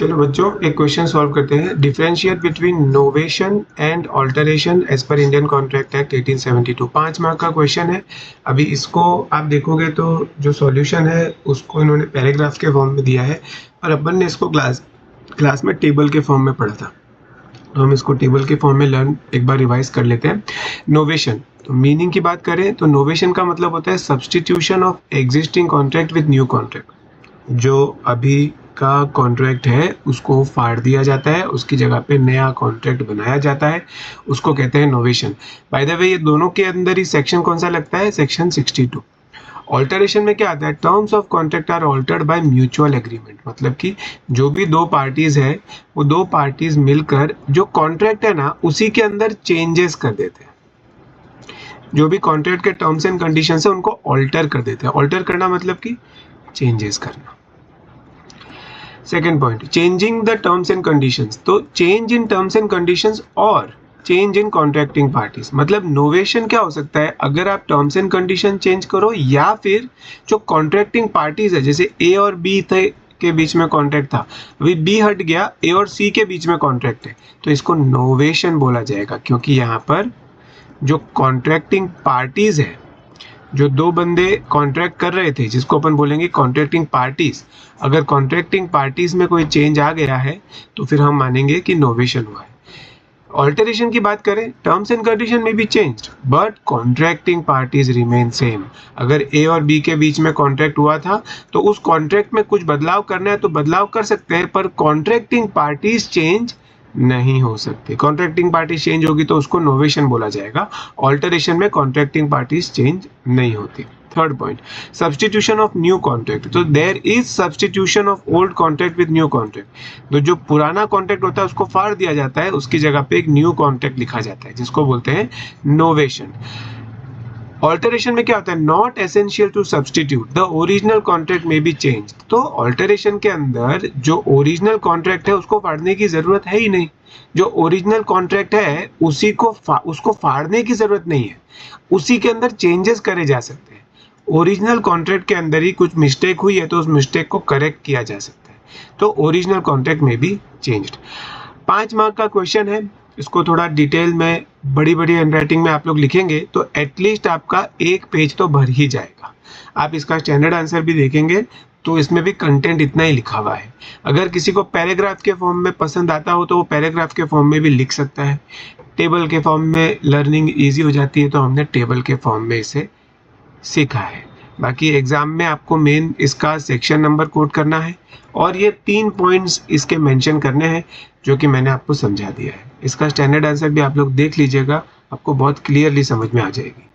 चलो बच्चों एक क्वेश्चन सॉल्व करते हैं। Differentiate between novation and alteration as per Indian Contract Act 1872। 5 mark का क्वेश्चन है। अभी इसको आप देखोगे तो जो सॉल्यूशन है उसको इन्होंने पैराग्राफ के फॉर्म में दिया है और अपन ने इसको क्लास में टेबल के फॉर्म में पढ़ा था, तो हम इसको टेबल के फॉर्म में लर्न एक बार रिवाइज कर लेते हैं। नोवेशन, तो मीनिंग की बात करें तो नोवेशन का मतलब होता है substitution of existing contract with new contract. जो अभी का कॉन्ट्रैक्ट है उसको फाड़ दिया जाता है, उसकी जगह पे नया कॉन्ट्रैक्ट बनाया जाता है, उसको कहते हैं नोवेशन। बाय द वे ये दोनों के अंदर ही सेक्शन कौन सा लगता है? सेक्शन 62। ऑल्टरेशन में क्या आता है? Terms of contract are altered by mutual agreement, मतलब कि जो भी दो पार्टीज है वो दो पार्टीज मिलकर जो कॉन्ट्रैक्ट है ना उसी के अंदर चेंजेस कर देते हैं। जो भी कॉन्ट्रैक्ट के टर्म्स एंड कंडीशन है उनको ऑल्टर कर देते हैं। ऑल्टर करना मतलब कि चेंजेस करना। Second point, changing the terms and conditions. तो change in terms and conditions और चेंज इन कॉन्ट्रैक्टिंग पार्टीज, मतलब नोवेशन क्या हो सकता है? अगर आप टर्म्स एंड कंडीशन चेंज करो या फिर जो कॉन्ट्रैक्टिंग पार्टीज है, जैसे ए और बी थे के बीच में कॉन्ट्रैक्ट था, अभी बी हट गया, ए और सी के बीच में कॉन्ट्रैक्ट है, तो इसको नोवेशन बोला जाएगा। क्योंकि यहाँ पर जो कॉन्ट्रैक्टिंग पार्टीज है, जो दो बंदे कॉन्ट्रैक्ट कर रहे थे, जिसको अपन बोलेंगे कॉन्ट्रैक्टिंग पार्टीज, अगर कॉन्ट्रैक्टिंग पार्टीज में कोई चेंज आ गया है तो फिर हम मानेंगे कि नोवेशन हुआ है। ऑल्टरेशन की बात करें, टर्म्स एंड कंडीशन में भी changed but contracting parties remain same. अगर ए और बी के बीच में कॉन्ट्रैक्ट हुआ था तो उस कॉन्ट्रैक्ट में कुछ बदलाव करना है तो बदलाव कर सकते हैं, पर कॉन्ट्रैक्टिंग पार्टीज चेंज नहीं हो सकती। कॉन्ट्रैक्टिंग पार्टी चेंज होगी तो उसको नोवेशन बोला जाएगा। ऑल्टरेशन में कॉन्ट्रैक्टिंग पार्टीज चेंज नहीं होती। Third point, substitution of new contract. तो there is substitution of old contract with new contract. तो जो पुराना कॉन्ट्रैक्ट होता है उसको फाड़ दिया जाता है, उसकी जगह पे एक न्यू कॉन्ट्रैक्ट लिखा जाता है, जिसको बोलते हैं नोवेशन। ऑल्टरेशन में क्या होता है? Not essential to substitute the original contract में बी चेंज। तो ऑल्टरेशन के अंदर जो ओरिजिनल कॉन्ट्रैक्ट है उसको फाड़ने की जरूरत है ही नहीं। जो ओरिजिनल कॉन्ट्रैक्ट है उसको फाड़ने की जरूरत नहीं है, उसी के अंदर चेंजेस करे जा सकते हैं। ओरिजिनल कॉन्ट्रैक्ट के अंदर ही कुछ मिस्टेक हुई है तो उस मिस्टेक को करेक्ट किया जा सकता है, तो ओरिजिनल कॉन्ट्रैक्ट में भी चेंज्ड। 5 मार्क का क्वेश्चन है, इसको थोड़ा डिटेल में बड़ी बड़ी हैंडराइटिंग में आप लोग लिखेंगे तो एटलीस्ट आपका एक पेज तो भर ही जाएगा। आप इसका स्टैंडर्ड आंसर भी देखेंगे तो इसमें भी कंटेंट इतना ही लिखा हुआ है। अगर किसी को पैराग्राफ के फॉर्म में पसंद आता हो तो वो पैराग्राफ के फॉर्म में भी लिख सकता है। टेबल के फॉर्म में लर्निंग ईजी हो जाती है तो हमने टेबल के फॉर्म में इसे सीखा है। बाकी एग्जाम में आपको मेन इसका सेक्शन नंबर कोट करना है और ये 3 पॉइंट्स इसके मेंशन करने हैं जो कि मैंने आपको समझा दिया है। इसका स्टैंडर्ड आंसर भी आप लोग देख लीजिएगा, आपको बहुत क्लियरली समझ में आ जाएगी।